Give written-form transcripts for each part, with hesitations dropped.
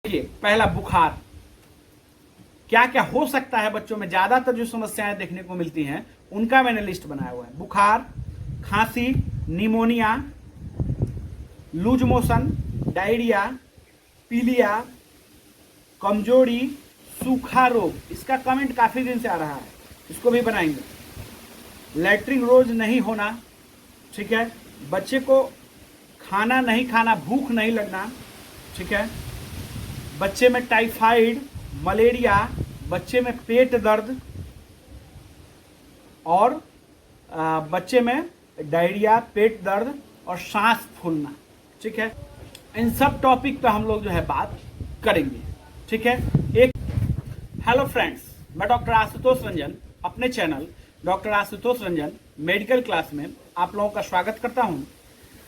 देखिए, पहला बुखार। क्या क्या हो सकता है बच्चों में, ज्यादातर जो समस्याएं देखने को मिलती हैं उनका मैंने लिस्ट बनाया हुआ है। बुखार, खांसी, निमोनिया, लूज मोशन, डायरिया, पीलिया, कमजोरी, सूखा रोग। इसका कमेंट काफी दिन से आ रहा है, इसको भी बनाएंगे। लैट्रिन रोज नहीं होना, ठीक है। बच्चे को खाना नहीं खाना, भूख नहीं लगना, ठीक है। बच्चे में टाइफाइड, मलेरिया, बच्चे में पेट दर्द और बच्चे में डायरिया, पेट दर्द और सांस फूलना, ठीक है। इन सब टॉपिक पे हम लोग जो है बात करेंगे, ठीक है। हेलो फ्रेंड्स, मैं डॉक्टर आशुतोष रंजन अपने channel doctor Ashutosh Ranjan medical class में आप लोगों का स्वागत करता हूं।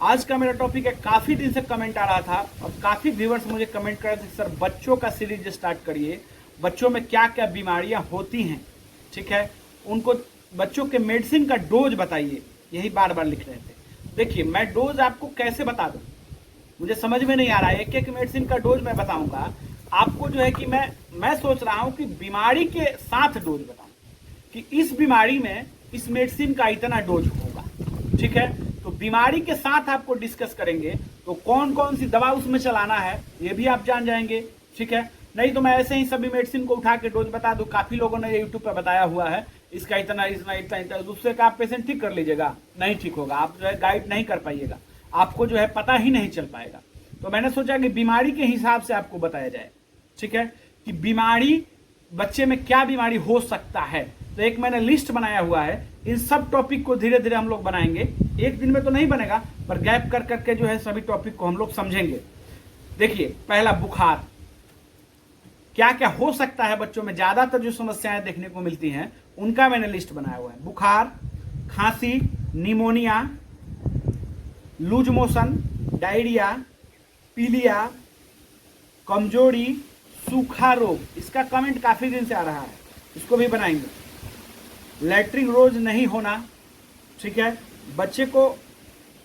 आज का मेरा टॉपिक है, काफ़ी दिन से कमेंट आ रहा था और काफ़ी व्यूवर्स मुझे कमेंट कर रहे थे, सर बच्चों का सीरीज स्टार्ट करिए, बच्चों में क्या क्या बीमारियां होती हैं, ठीक है, उनको बच्चों के मेडिसिन का डोज बताइए, यही बार बार लिख रहे थे। देखिए, मैं डोज आपको कैसे बता दूं, मुझे समझ में नहीं आ रहा है। एक एक मेडिसिन का डोज मैं बताऊंगा आपको, जो है कि मैं सोच रहा हूं कि बीमारी के साथ डोज बताऊं कि इस बीमारी में इस मेडिसिन का इतना डोज होगा, ठीक है। तो बीमारी के साथ आपको डिस्कस करेंगे, तो कौन कौन सी दवा उसमें चलाना है ये भी आप जान जाएंगे, ठीक है। नहीं तो मैं ऐसे ही सभी मेडिसिन को उठा के डोज बता दूं। काफी लोगों ने यूट्यूब पे बताया हुआ है, इसका इतना इतना इतना इतना, दूसरे का आप पेशेंट ठीक कर लीजिएगा, नहीं ठीक होगा, आप जो है गाइड नहीं कर पाइएगा, आपको जो है पता ही नहीं चल पाएगा। तो मैंने सोचा कि बीमारी के हिसाब से आपको बताया जाए, ठीक है, कि बीमारी बच्चे में क्या बीमारी हो सकता है। तो एक मैंने लिस्ट बनाया हुआ है, इन सब टॉपिक को धीरे धीरे हम लोग बनाएंगे। एक दिन में तो नहीं बनेगा, पर गैप कर करके जो है सभी टॉपिक को हम लोग समझेंगे। देखिए, पहला बुखार। क्या क्या हो सकता है बच्चों में, ज्यादातर जो समस्याएं देखने को मिलती हैं उनका मैंने लिस्ट बनाया हुआ है। बुखार, खांसी, निमोनिया, लूज मोशन, डायरिया, पीलिया, कमजोरी, सूखा रोग। इसका कमेंट काफी दिन से आ रहा है, इसको भी बनाएंगे। लैट्रिन रोज नहीं होना, ठीक है। बच्चे को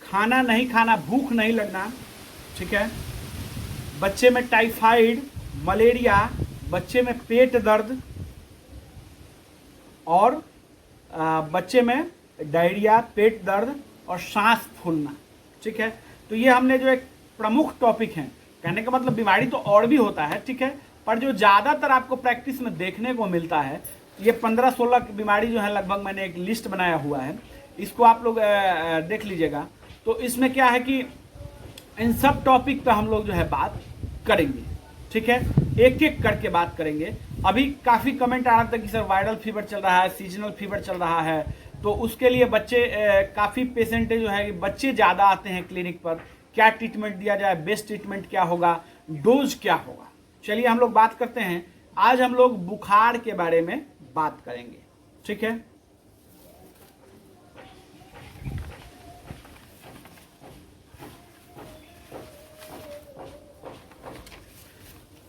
खाना नहीं खाना, भूख नहीं लगना, ठीक है। बच्चे में टाइफाइड, मलेरिया, बच्चे में पेट दर्द और बच्चे में डायरिया, पेट दर्द और सांस फूलना, ठीक है। तो ये हमने जो एक प्रमुख टॉपिक है, कहने का मतलब बीमारी तो और भी होता है, ठीक है, पर जो ज्यादातर आपको प्रैक्टिस में देखने को मिलता है, ये 15-16 बीमारी जो है लगभग मैंने एक लिस्ट बनाया हुआ है, इसको आप लोग देख लीजिएगा। तो इसमें क्या है कि इन सब टॉपिक पे हम लोग जो है बात करेंगे, ठीक है, एक एक करके बात करेंगे। अभी काफी कमेंट आ रहा था कि सर वायरल फीवर चल रहा है, सीजनल फीवर चल रहा है, तो उसके लिए बच्चे काफी पेशेंट जो है बच्चे ज्यादा आते हैं क्लिनिक पर, क्या ट्रीटमेंट दिया जाए, बेस्ट ट्रीटमेंट क्या होगा, डोज क्या होगा। चलिए हम लोग बात करते हैं। आज हम लोग बुखार के बारे में बात करेंगे, ठीक है।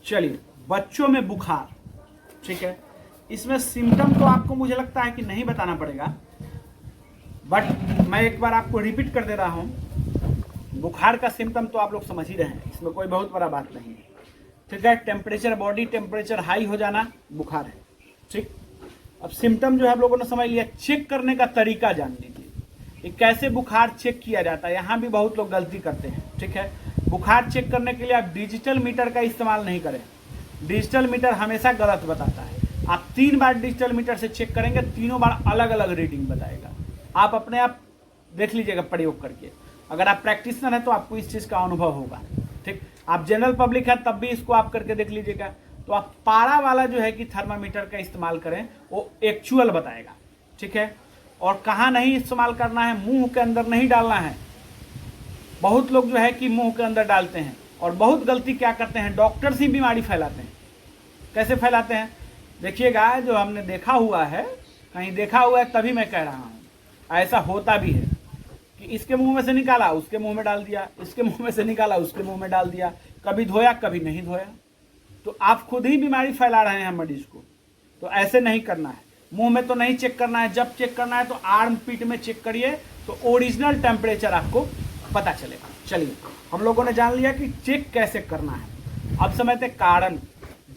चलिए, बच्चों में बुखार, ठीक है, इसमें सिम्टम तो आपको मुझे लगता है कि नहीं बताना पड़ेगा, बट मैं एक बार आपको रिपीट कर दे रहा हूं। बुखार का सिम्टम तो आप लोग समझ ही रहे हैं, इसमें कोई बहुत बड़ा बात नहीं है, ठीक है। टेम्परेचर, बॉडी टेम्परेचर हाई हो जाना बुखार है, ठीक। अब सिम्टम जो है आप लोगों ने समझ लिया। चेक करने का तरीका जान लीजिए, कि कैसे बुखार चेक किया जाता है। यहाँ भी बहुत लोग गलती करते हैं, ठीक है। बुखार चेक करने के लिए आप डिजिटल मीटर का इस्तेमाल नहीं करें, डिजिटल मीटर हमेशा गलत बताता है। आप 3 बार डिजिटल मीटर से चेक करेंगे, तीनों बार अलग अलग रीडिंग बताएगा। आप अपने आप देख लीजिएगा प्रयोग करके, अगर आप प्रैक्टिशनर है तो आपको इस चीज़ का अनुभव होगा, ठीक। आप जनरल पब्लिक है तब भी इसको आप करके देख लीजिएगा। तो आप पारा वाला जो है कि थर्मामीटर का इस्तेमाल करें, वो एक्चुअल बताएगा, ठीक है। और कहाँ नहीं इस्तेमाल करना है, मुंह के अंदर नहीं डालना है। बहुत लोग जो है कि मुंह के अंदर डालते हैं, और बहुत गलती क्या करते हैं, डॉक्टर्स ही बीमारी फैलाते हैं। कैसे फैलाते हैं देखिएगा, जो हमने देखा हुआ है, कहीं देखा हुआ है तभी मैं कह रहा हूँ, ऐसा होता भी है कि इसके मुंह में से निकाला उसके मुंह में डाल दिया, इसके मुंह में से निकाला उसके मुंह में डाल दिया, कभी धोया कभी नहीं धोया। तो आप खुद ही बीमारी फैला रहे हैं मरीज को। तो ऐसे नहीं करना है, मुंह में तो नहीं चेक करना है। जब चेक करना है तो आर्म पीट में चेक करिए, तो ओरिजिनल टेम्परेचर आपको पता चलेगा। चलिए, हम लोगों ने जान लिया कि चेक कैसे करना है। अब समझते हैं कारण।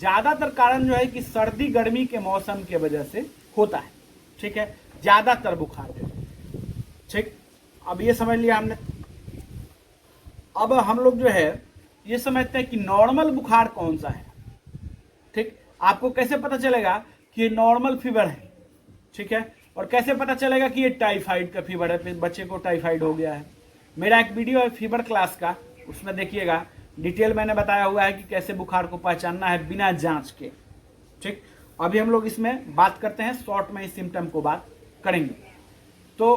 ज्यादातर कारण जो है कि सर्दी गर्मी के मौसम के वजह से होता है, ठीक है, ज्यादातर बुखार, ठीक। अब ये समझ लिया हमने। अब हम लोग जो है ये समझते हैं कि नॉर्मल बुखार कौन सा है, ठीक। आपको कैसे पता चलेगा कि ये नॉर्मल फीवर है, ठीक है, और कैसे पता चलेगा कि ये टाइफाइड का फीवर है, बच्चे को टाइफाइड हो गया है। मेरा एक वीडियो है फीवर क्लास का, उसमें देखिएगा, डिटेल मैंने बताया हुआ है कि कैसे बुखार को पहचानना है बिना जांच के, ठीक। अभी हम लोग इसमें बात करते हैं, शॉर्ट में इस सिम्टम को बात करेंगे। तो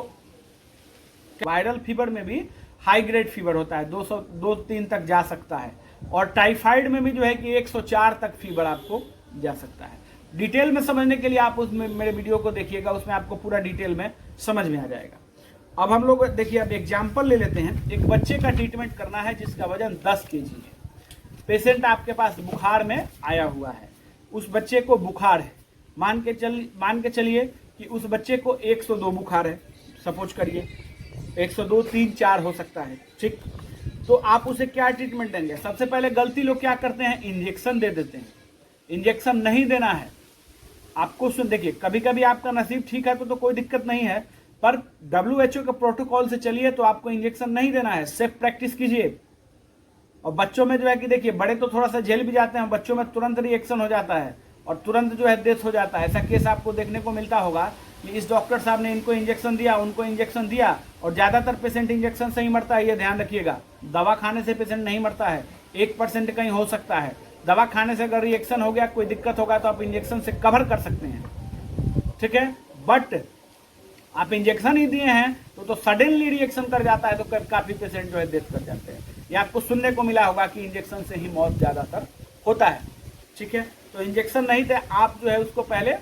वायरल फीवर में भी हाई ग्रेड फीवर होता है, 203 तक जा सकता है, और टाइफाइड में भी जो है कि 104 तक फीवर आपको जा सकता है। डिटेल में समझने के लिए आप उसमें मेरे वीडियो को देखिएगा, उसमें आपको पूरा डिटेल में समझ में आ जाएगा। अब हम लोग देखिए, अब एग्जाम्पल ले लेते हैं। एक बच्चे का ट्रीटमेंट करना है जिसका वजन 10 kg है। पेशेंट आपके पास बुखार में आया हुआ है, उस बच्चे को बुखार है, मान के चलिए कि उस बच्चे को 102 बुखार है, सपोज करिए 102, 3, 4 हो सकता है, ठीक। तो आप उसे क्या ट्रीटमेंट देंगे? सबसे पहले गलती लोग क्या करते हैं, इंजेक्शन दे देते हैं। इंजेक्शन नहीं देना है आपको। सुन देखिए, कभी कभी आपका नसीब ठीक है तो कोई दिक्कत नहीं है, पर WHO के प्रोटोकॉल से चलिए तो आपको इंजेक्शन नहीं देना है। सेफ प्रैक्टिस कीजिए। और बच्चों में जो है कि देखिए, बड़े तो थोड़ा सा झेल भी जाते हैं, बच्चों में तुरंत रिएक्शन हो जाता है और तुरंत जो है डेथ हो जाता है। ऐसा केस आपको देखने को मिलता होगा कि इस डॉक्टर साहब ने इनको इंजेक्शन दिया, उनको इंजेक्शन दिया, और ज़्यादातर पेशेंट इंजेक्शन से ही मरता है, ये ध्यान रखिएगा। दवा खाने से पेशेंट नहीं मरता है, 1% कहीं हो सकता है। दवा खाने से अगर रिएक्शन हो गया, कोई दिक्कत होगा, तो आप इंजेक्शन से कवर कर सकते हैं, ठीक है। बट आप इंजेक्शन ही दिए हैं तो सडनली रिएक्शन कर जाता है, तो काफ़ी पेशेंट जो है डेथ कर जाते हैं। ये आपको सुनने को मिला होगा कि इंजेक्शन से ही मौत ज़्यादातर होता है, ठीक है। तो इंजेक्शन नहीं थे, आप जो है उसको पहले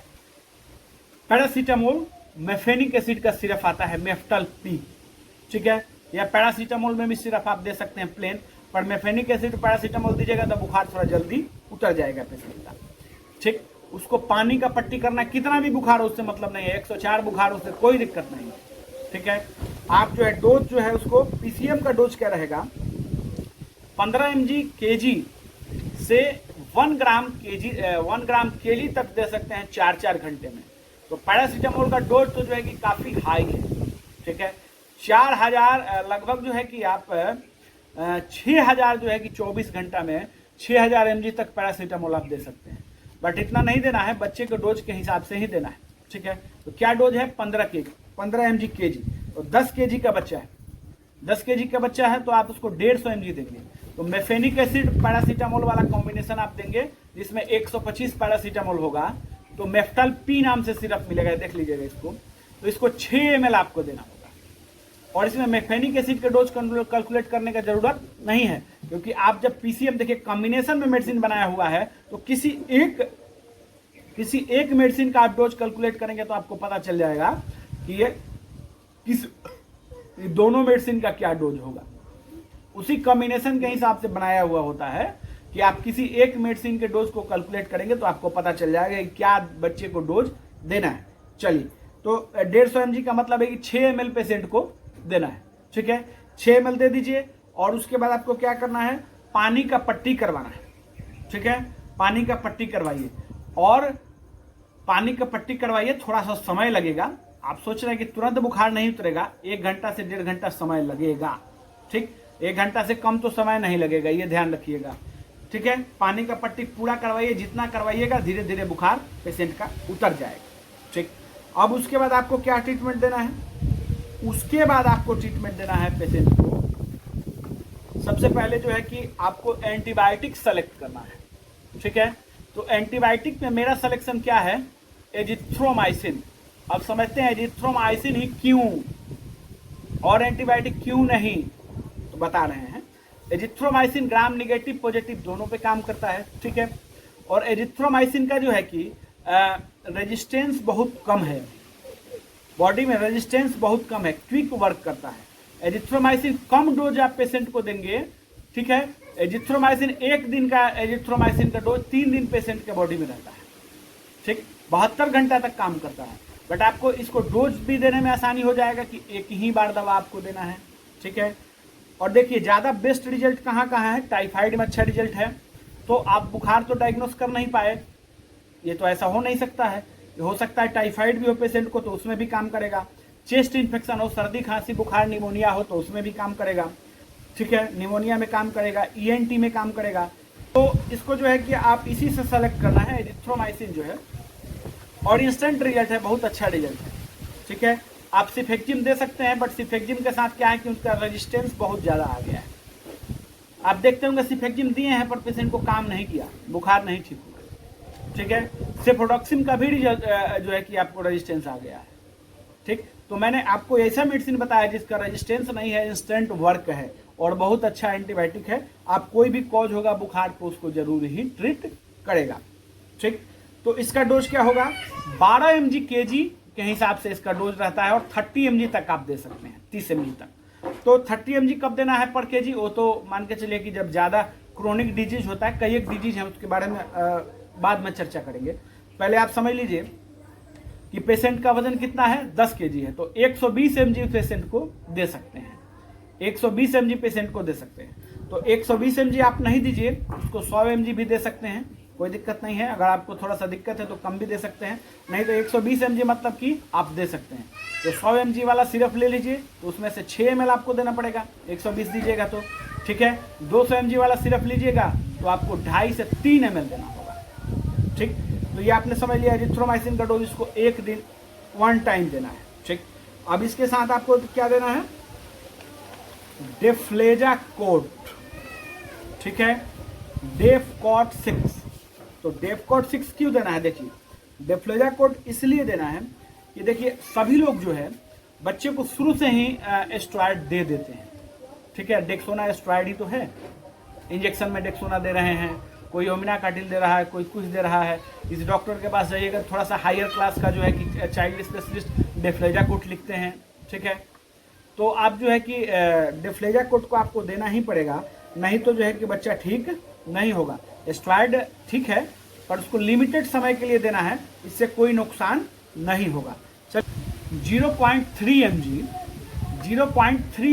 पैरासीटामोल, मेफेनिक एसिड का सिरप आता है, मेफ्टल पी, ठीक है, या पैरासीटामोल में भी सिरप आप दे सकते हैं प्लेन, पर मेफेनिक एसिड पैरासीटामोल दीजिएगा तो बुखार थोड़ा जल्दी उतर जाएगा पेशेंट का, ठीक। उसको पानी का पट्टी करना, कितना भी बुखार हो उससे मतलब नहीं है, 104 बुखार उससे कोई दिक्कत नहीं है, ठीक है। आप जो है डोज जो है उसको, PCM का डोज क्या रहेगा, 15 mg kg से 1 ग्राम kg तक दे सकते हैं 4-4 घंटे में। तो पैरासीटामोल का डोज तो जो है कि काफ़ी हाई है, ठीक है। 4000 लगभग जो है कि आप 6000 जो है कि 24 घंटा में 6000 mg तक पैरासीटामोल आप दे सकते हैं। बट इतना नहीं देना है, बच्चे के डोज के हिसाब से ही देना है, ठीक है। तो क्या डोज है, 15 mg kg, तो 10 kg का बच्चा है, 10 kg का बच्चा है तो आप उसको 150 mg देंगे। तो मेफेनिक एसिड पैरासीटामोल वाला कॉम्बिनेशन आप देंगे, जिसमें 125 पैरासीटामोल होगा, तो मेफ्टल पी नाम से सिरप मिलेगा, देख लीजिएगा इसको। तो इसको 6 ml आपको देना होगा, और इसमें मेफेनिक एसिड के डोज कैलकुलेट करने का जरूरत नहीं है, क्योंकि आप जब PCM देखिए कॉम्बिनेशन में मेडिसिन बनाया हुआ है, तो किसी एक मेडिसिन का आप डोज कैलकुलेट करेंगे तो आपको पता चल जाएगा कि ये दोनों मेडिसिन का क्या डोज होगा। उसी कॉम्बिनेशन के हिसाब से बनाया हुआ होता है कि आप किसी एक मेडिसिन के डोज को कैलकुलेट करेंगे तो आपको पता चल जाएगा कि क्या बच्चे को डोज देना है। चलिए, तो 150 mg का मतलब है कि 6 ml पेशेंट को देना है, ठीक है। 6 ml दे दीजिए, और उसके बाद आपको क्या करना है, पानी का पट्टी करवाना है, ठीक है। पानी का पट्टी करवाइए, और पानी का पट्टी करवाइए, थोड़ा सा समय लगेगा। आप सोच रहे हैं कि तुरंत बुखार नहीं उतरेगा, 1 घंटा से 1.5 घंटा समय लगेगा, ठीक। 1 घंटा से कम तो समय नहीं लगेगा, ये ध्यान रखिएगा, ठीक है। पानी का पट्टी पूरा करवाइए, जितना करवाइएगा धीरे धीरे बुखार पेशेंट का उतर जाएगा, ठीक। अब उसके बाद आपको क्या ट्रीटमेंट देना है, उसके बाद आपको ट्रीटमेंट देना है पेशेंट को। सबसे पहले जो है कि आपको एंटीबायोटिक सेलेक्ट करना है, ठीक है। तो एंटीबायोटिक में मेरा सिलेक्शन क्या है, एजिथ्रोमाइसिन। अब समझते हैं एजिथ्रोमाइसिन ही क्यों, और एंटीबायोटिक क्यों नहीं, तो बता रहे हैं। एजिथ्रोमाइसिन ग्राम नेगेटिव पॉजिटिव दोनों पे काम करता है, ठीक है। और एजिथ्रोमाइसिन का जो है कि रेजिस्टेंस बहुत कम है, बॉडी में रेजिस्टेंस बहुत कम है, क्विक वर्क करता है। एजिथ्रोमाइसिन कम डोज आप पेशेंट को देंगे, ठीक है। एजिथ्रोमाइसिन 1 दिन का एजिथ्रोमाइसिन का डोज 3 दिन पेशेंट के बॉडी में रहता है, ठीक। 72 घंटा तक काम करता है। बट आपको इसको डोज भी देने में आसानी हो जाएगा कि एक ही बार दवा आपको देना है, ठीक है। और देखिए ज़्यादा बेस्ट रिजल्ट कहाँ है, टाइफाइड में अच्छा रिजल्ट है, तो आप बुखार तो डायग्नोस कर नहीं पाए, ये तो ऐसा हो नहीं सकता है। हो सकता है टाइफाइड भी हो पेशेंट को, तो उसमें भी काम करेगा। चेस्ट इन्फेक्शन हो, सर्दी खांसी बुखार निमोनिया हो, तो उसमें भी काम करेगा। ठीक है, निमोनिया में काम करेगा, ENT में काम करेगा। तो इसको जो है कि आप इसी से सेलेक्ट करना है। एरिथ्रोमाइसिन जो है और इंस्टेंट रिजल्ट है, बहुत अच्छा रिजल्ट है। ठीक है, आप सिफेक्जिम दे सकते हैं, बट सिफेक्जिम के साथ क्या है कि उसका रेजिस्टेंस बहुत ज़्यादा आ गया है। आप देखते होंगे सिफेक्जिम दिए हैं पर पेशेंट को काम नहीं किया, बुखार नहीं ठीक हुआ। ठीक है, सेफोडॉक्सिन का भी रिजल्ट जो है कि आपको रेजिस्टेंस आ गया है। ठीक, तो मैंने आपको ऐसा मेडिसिन बताया जिसका रेजिस्टेंस नहीं है, इंस्टेंट वर्क है और बहुत अच्छा एंटीबायोटिक है। आप कोई भी कॉज होगा बुखार को, उसको जरूर ही ट्रीट करेगा। ठीक, तो इसका डोज क्या होगा, 12 mg kg के हिसाब से इसका डोज रहता है और 30 mg तक आप दे सकते हैं, 30 mg तक। तो 30 mg कब देना है पर kg, वो तो मान के चलिए कि जब ज़्यादा क्रोनिक डिजीज होता है, कई एक डिजीज है उसके बारे में बाद में चर्चा करेंगे। पहले आप समझ लीजिए कि पेशेंट का वजन कितना है, 10 kg है, तो 120 mg पेशेंट को दे सकते हैं। 120 mg पेशेंट को दे सकते हैं। तो 120 mg आप नहीं दीजिए, उसको 100 mg भी दे सकते हैं, कोई दिक्कत नहीं है। अगर आपको थोड़ा सा दिक्कत है तो कम भी दे सकते हैं, नहीं तो 120 mg मतलब कि आप दे सकते हैं। तो 100 mg वाला सिरप ले लीजिए, तो उसमें से 6 ml आपको देना पड़ेगा, 120 दीजिएगा तो। ठीक है, 200 mg वाला सिरप लीजिएगा तो आपको 2.5 से 3 ml देना होगा। ठीक, तो ये आपने समझ लिया एरिथ्रोमाइसिन का डोज, इसको एक दिन 1 टाइम देना है। ठीक, अब इसके साथ आपको क्या देना है, डेफ्लेजाकोट। ठीक है, डेफकॉट 6। तो डेफकॉट 6 क्यों देना है, देखिए डेफ्लेजाकोट इसलिए देना है कि देखिए सभी लोग जो है बच्चे को शुरू से ही एस्ट्रॉयड दे देते हैं। ठीक है, डेक्सोना एस्ट्रॉयड ही तो है, इंजेक्शन में डेक्सोना दे रहे हैं, कोई ओमिनाकाटिल दे रहा है, कोई कुछ दे रहा है। इस डॉक्टर के पास जाइएगा, थोड़ा सा हायर क्लास का जो है कि चाइल्ड स्पेशलिस्ट डेफ्लेजाकोट लिखते हैं। ठीक है, तो आप जो है कि डेफ्लेजाकोट को आपको देना ही पड़ेगा, नहीं तो जो है कि बच्चा ठीक नहीं होगा। एस्ट्रॉयड ठीक है, पर उसको लिमिटेड समय के लिए देना है, इससे कोई नुकसान नहीं होगा। चल 0.3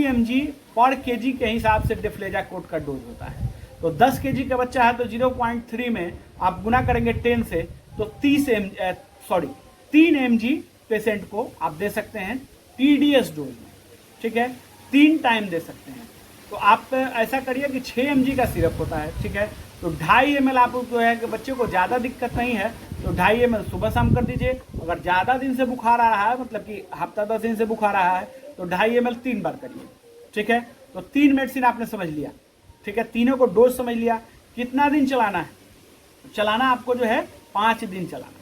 mg पर kg के हिसाब से डेफ्लेजाकोट का डोज होता है। तो 10 kg का बच्चा है तो 0.3 में आप गुना करेंगे 10 से, तो 3 mg पेशेंट को आप दे सकते हैं TDS डोज में। ठीक है, 3 टाइम दे सकते हैं। तो आप ऐसा करिए कि 6 mg का सिरप होता है। ठीक है, तो 2.5 ml आप जो है कि बच्चे को ज़्यादा दिक्कत नहीं है तो 2.5 ml सुबह शाम कर दीजिए। अगर ज़्यादा दिन से बुखार आ रहा है, मतलब कि हफ्ता 10 दिन से बुखार आ रहा है, तो 2.5 ml 3 बार करिए। ठीक है, तो 3 मेडिसिन आपने समझ लिया। ठीक है, तीनों को डोज समझ लिया। कितना दिन चलाना है, चलाना आपको जो है 5 दिन चलाना है।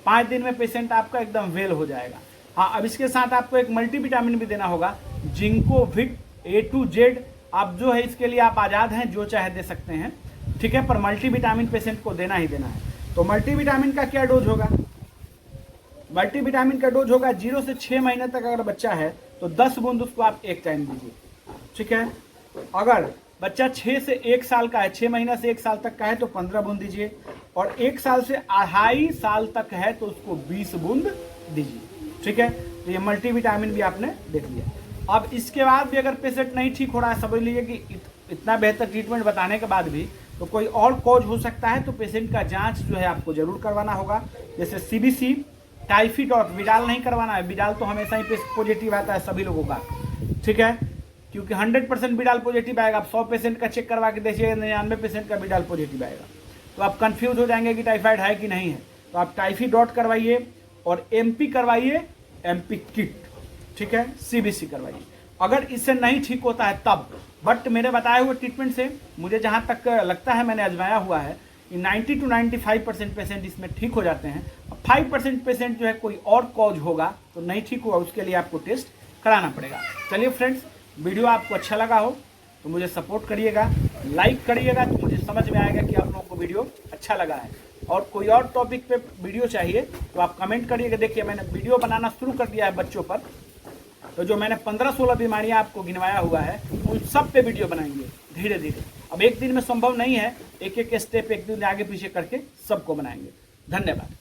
5 दिन में पेशेंट आपका एकदम वेल हो जाएगा। हाँ, अब इसके साथ आपको एक मल्टीविटामिन भी देना होगा, जिंकोविट A to Z। आप जो है इसके लिए आप आज़ाद हैं, जो चाहे दे सकते हैं। ठीक है, पर मल्टीविटामिन पेशेंट को देना ही देना है। तो मल्टीविटामिन का क्या डोज होगा, मल्टीविटामिन का डोज होगा 0 से 6 महीने तक अगर बच्चा है तो 10 बूंद उसको आप एक टाइम दीजिए। ठीक है, अगर बच्चा 6 से 1 साल का है, 6 महीना से 1 साल तक का है तो 15 बूंद दीजिए, और 1 साल से 2.5 साल तक है तो उसको 20 बूंद दीजिए। ठीक है, तो ये मल्टीविटामिन भी आपने देख लिया। अब इसके बाद भी अगर पेशेंट नहीं ठीक हो रहा है, समझ लीजिए कि इतना बेहतर ट्रीटमेंट बताने के बाद भी तो कोई और कॉज हो सकता है, तो पेशेंट का जांच जो है आपको जरूर करवाना होगा। जैसे CBC, टाइफाइड और विडाल नहीं करवाना है। विडाल तो हमेशा ही पॉजिटिव आता है सभी लोगों का। ठीक है, क्योंकि 100% विडाल पॉजिटिव आएगा। आप 100 पेशेंट का चेक करवा के देखिए, 99 पेशेंट का विडाल पॉजिटिव आएगा, तो आप कंफ्यूज हो जाएंगे कि टाइफाइड है कि नहीं है। तो आप टाइफी डॉट करवाइए और MP करवाइए, MP किट। ठीक है, CBC करवाइए। अगर इससे नहीं ठीक होता है तब, बट मेरे बताए हुए ट्रीटमेंट से मुझे जहाँ तक लगता है, मैंने आजमाया हुआ है कि 90 to 95% पेशेंट इसमें ठीक हो जाते हैं। 5% पेशेंट जो है कोई और कॉज होगा तो नहीं ठीक हुआ, उसके लिए आपको टेस्ट कराना पड़ेगा। चलिए फ्रेंड्स, वीडियो आपको अच्छा लगा हो तो मुझे सपोर्ट करिएगा, लाइक करिएगा, तो मुझे समझ में आएगा कि आप लोगों को वीडियो अच्छा लगा है। और कोई और टॉपिक पे वीडियो चाहिए तो आप कमेंट करिएगा। देखिए मैंने वीडियो बनाना शुरू कर दिया है बच्चों पर, तो जो मैंने 15-16 बीमारियां आपको गिनवाया हुआ है उन सब पे वीडियो बनाएंगे धीरे धीरे। अब एक दिन में संभव नहीं है, एक एक स्टेप एक दिन आगे पीछे करके सबको बनाएंगे। धन्यवाद।